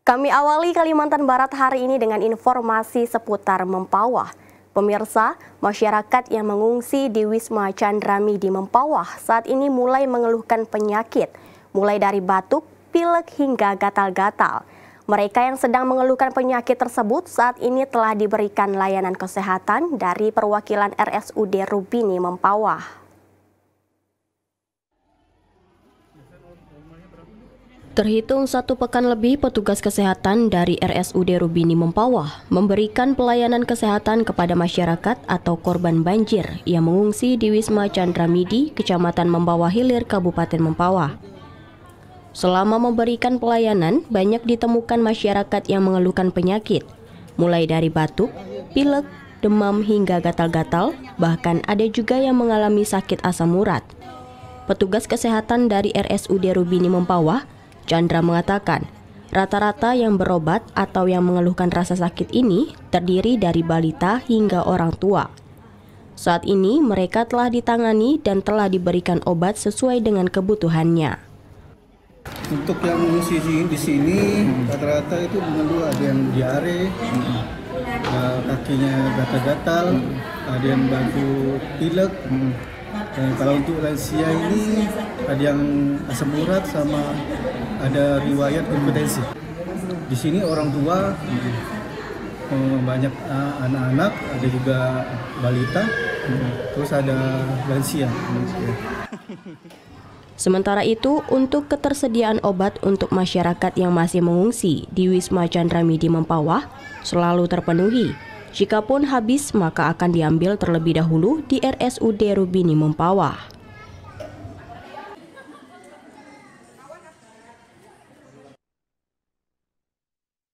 Kami awali Kalimantan Barat hari ini dengan informasi seputar Mempawah. Pemirsa, masyarakat yang mengungsi di Wisma Candrami di Mempawah saat ini mulai mengeluhkan penyakit, mulai dari batuk, pilek hingga gatal-gatal. Mereka yang sedang mengeluhkan penyakit tersebut saat ini telah diberikan layanan kesehatan dari perwakilan RSUD Rubini Mempawah. Terhitung 1 pekan lebih, petugas kesehatan dari RSUD Rubini Mempawah memberikan pelayanan kesehatan kepada masyarakat atau korban banjir yang mengungsi di Wisma Candramidi, Kecamatan Mempawah Hilir, Kabupaten Mempawah. Selama memberikan pelayanan, banyak ditemukan masyarakat yang mengeluhkan penyakit, mulai dari batuk, pilek, demam hingga gatal-gatal, bahkan ada juga yang mengalami sakit asam urat. Petugas kesehatan dari RSUD Rubini Mempawah, Chandra, mengatakan, rata-rata yang berobat atau yang mengeluhkan rasa sakit ini terdiri dari balita hingga orang tua. Saat ini mereka telah ditangani dan telah diberikan obat sesuai dengan kebutuhannya. Untuk yang mengungsi di sini rata-rata itu mengeluh, ada yang diare, kakinya gatal-gatal, ada yang batuk pilek. Dan kalau untuk lansia ini ada yang asam urat sama ada riwayat hipertensi. Di sini orang tua banyak anak-anak, ada juga balita, terus ada lansia. Sementara itu, untuk ketersediaan obat untuk masyarakat yang masih mengungsi di Wisma Candramidi Mempawah selalu terpenuhi. Jikapun habis, maka akan diambil terlebih dahulu di RSUD Rubini Mempawah.